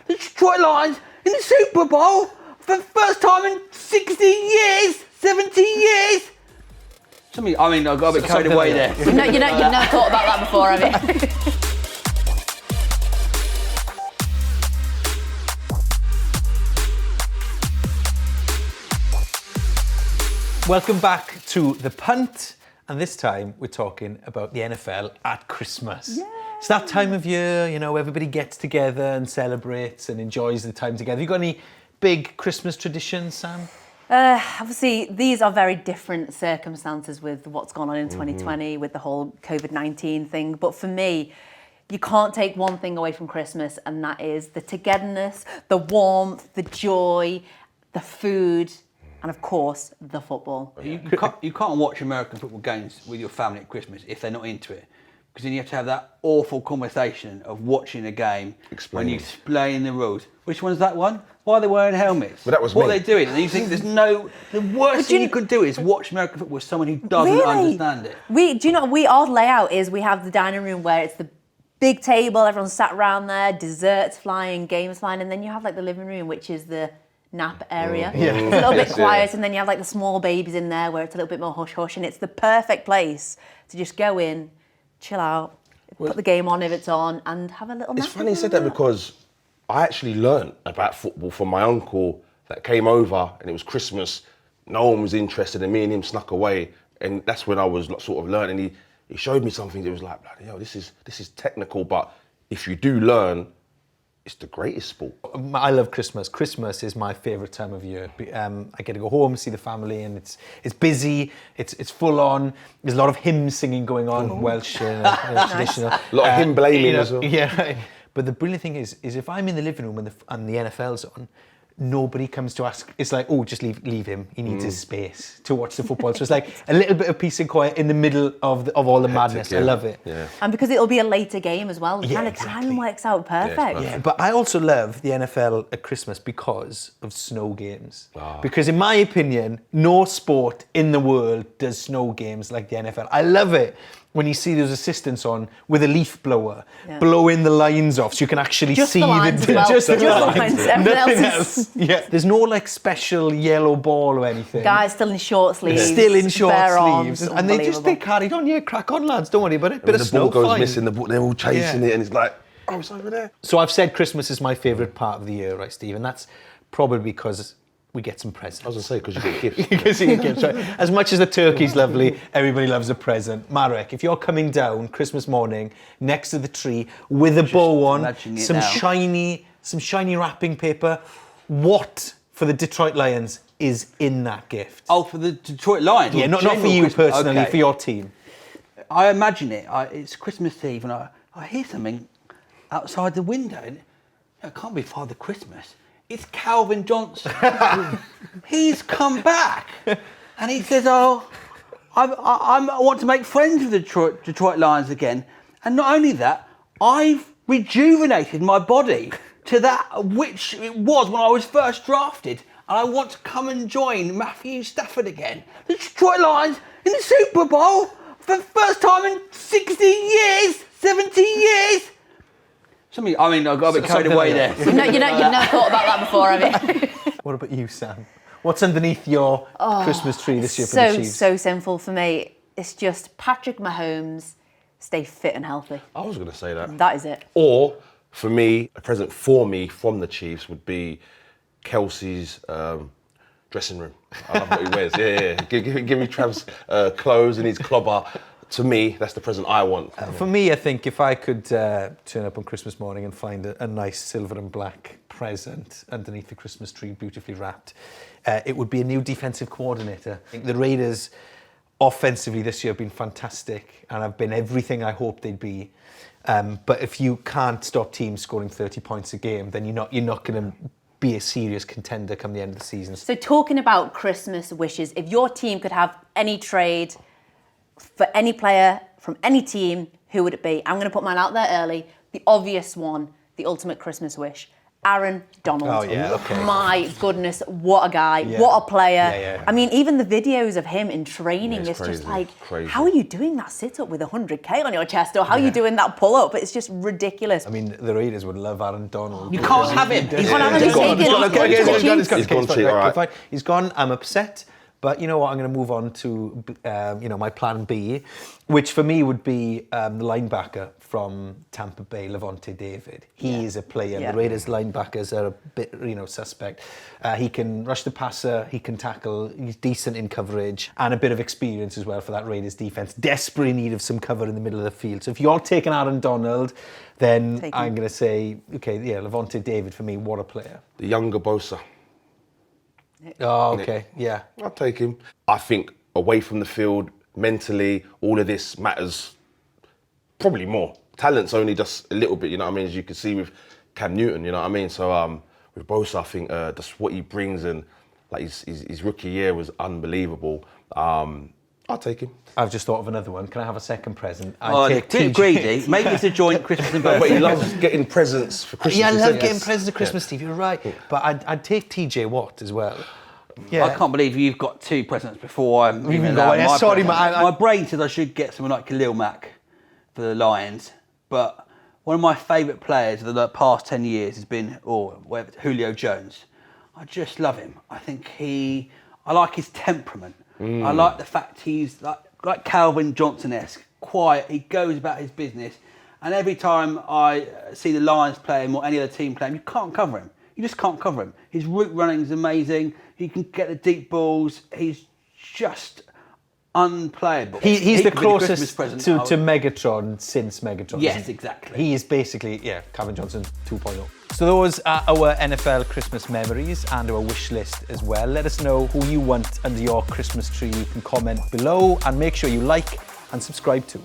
The Detroit Lions in the Super Bowl for the first time in 60 years, 70 years. I got a bit carried away there. You've never thought about that before, have you? Welcome back to The Punt, and this time we're talking about the NFL at Christmas. Yay. It's that time of year, everybody gets together and celebrates and enjoys the time together. Have you got any big Christmas traditions, Sam? Obviously, these are very different circumstances with what's gone on in 2020 with the whole COVID-19 thing. But for me, you can't take one thing away from Christmas, and that is the togetherness, the warmth, the joy, the food, and of course, the football. You can't watch American football games with your family at Christmas if they're not into it. Because then you have to have that awful conversation of watching a game when you explain the rules. Which one's that one? Why are they wearing helmets? But that was what me. are they doing? And you think the worst thing you could do is watch American football with someone who doesn't understand it. Our layout is we have the dining room where it's the big table, everyone's sat around there, desserts flying, games flying, and then you have like the living room, which is the nap area. It's a little bit quiet, and then you have like the small babies in there where it's a little bit more hush-hush, and it's the perfect place to just go in, chill out, put the game on if it's on, and have a little nap. It's funny you said that because I actually learned about football from my uncle that came over, and it was Christmas. No one was interested, and me and him snuck away, and that's when I was sort of learning. He showed me something that was like, bloody hell, this is technical, but if you do learn, it's the greatest sport. I love Christmas. Christmas is my favourite time of year. I get to go home, see the family, and it's busy. It's full on. There's a lot of hymn singing going on, Welsh traditional. A lot of hymn blaming as well. Yeah, but the brilliant thing is if I'm in the living room and the NFL's on, nobody comes to ask. It's like, just leave him. He needs his space to watch the football. So it's like a little bit of peace and quiet in the middle of all the madness. Yeah. I love it. Yeah. And because it'll be a later game as well, the time works out perfect. Yeah, but I also love the NFL at Christmas because of snow games. Because in my opinion, no sport in the world does snow games like the NFL. I love it when you see those assistants on with a leaf blower, blowing the lines off so you can actually just see the lines as well. just the lines. Everything Nothing else is... Yeah, there's no like special yellow ball or anything. Guys still in short sleeves. Still in short bare sleeves. Arms, and they carried on. Yeah, crack on, lads. Don't worry about it. Bit of the snow, ball goes fine. missing, they're all chasing it, and it's like, it's over there. So I've said Christmas is my favourite part of the year, right, Steve? And that's probably because we get some presents. I was going to say, because you get gifts. Because you get gifts, right? As much as the turkey's lovely, everybody loves a present. Marek, if you're coming down Christmas morning next to the tree with a bow on, some shiny wrapping paper, what for the Detroit Lions is in that gift? Oh, for the Detroit Lions? Yeah, not for you personally, for your team. I imagine it. It's Christmas Eve, and I hear something outside the window. And it can't be Father Christmas. It's Calvin Johnson. He's come back, and he says, I want to make friends with the Detroit Lions again. And not only that, I've rejuvenated my body to that which it was when I was first drafted, and I want to come and join Matthew Stafford again. The Detroit Lions in the Super Bowl for the first time in 60 years, 70 years. I got a bit carried away there. You've never thought about that before, have you? What about you, Sam? What's underneath your Christmas tree this year for the Chiefs? So simple for me. It's just Patrick Mahomes, stay fit and healthy. I was going to say that. That is it. Or, for me, a present for me from the Chiefs would be Kelce's dressing room. I love what he wears. Yeah. Give me Travis clothes and his clobber. To me, that's the present I want. For me, I think if I could turn up on Christmas morning and find a nice silver and black present underneath the Christmas tree, beautifully wrapped, it would be a new defensive coordinator. I think the Raiders, offensively this year, have been fantastic and have been everything I hoped they'd be. But if you can't stop teams scoring 30 points a game, then you're not going to be a serious contender come the end of the season. So talking about Christmas wishes, if your team could have any trade for any player from any team, who would it be? I'm going to put mine out there early. The obvious one, the ultimate Christmas wish, Aaron Donald. Oh, yeah, okay. My goodness, what a guy, Yeah. what a player. Yeah. I mean, even the videos of him in training, Yeah, it's it's just crazy, like, crazy. how are you doing that sit-up with 100K on your chest, or how are you doing that pull-up? It's just ridiculous. I mean, the Raiders would love Aaron Donald. You can't have him. He's gone, he's gone. taken. He's gone, cheat, all right. Fine. He's gone. I'm upset. But you know what? I'm going to move on to my plan B, which for me would be the linebacker from Tampa Bay, Levante David. He is a player. Yeah. The Raiders linebackers are a bit, suspect. He can rush the passer. He can tackle. He's decent in coverage and a bit of experience as well for that Raiders defense. Desperately in need of some cover in the middle of the field. So if you're taking Aaron Donald, then I'm going to say, Levante David for me. What a player. The younger Bosa. Oh, okay, yeah. I'll take him. I think away from the field, mentally, all of this matters probably more. Talent's only just a little bit, you know what I mean, as you can see with Cam Newton, you know what I mean? So with Bosa, I think just what he brings and like his rookie year was unbelievable. I'll take him. I've just thought of another one. Can I have a second present? Oh, a bit greedy. Maybe it's a joint Christmas and But birthday. he loves getting presents for Christmas. Yeah, I he love says. getting presents at Christmas, Steve. You're right. But I'd take TJ Watt as well. Yeah. I can't believe you've got two presents before I'm even got allowed one. Yeah, my sorry, present. man, My brain said I should get someone like Khalil Mack for the Lions, but one of my favourite players of the past 10 years has been Julio Jones. I just love him. I think I like his temperament. I like the fact he's like Calvin Johnson-esque, quiet. He goes about his business. And every time I see the Lions play him or any other team play him, you can't cover him. You just can't cover him. His route running is amazing. He can get the deep balls. He's just unplayable. He's the could be closest Christmas to present. Megatron since Megatron. Yes, isn't he? exactly. He is basically, Calvin Johnson 2.0. So those are our NFL Christmas memories and our wish list as well. Let us know who you want under your Christmas tree. You can comment below and make sure you like and subscribe too.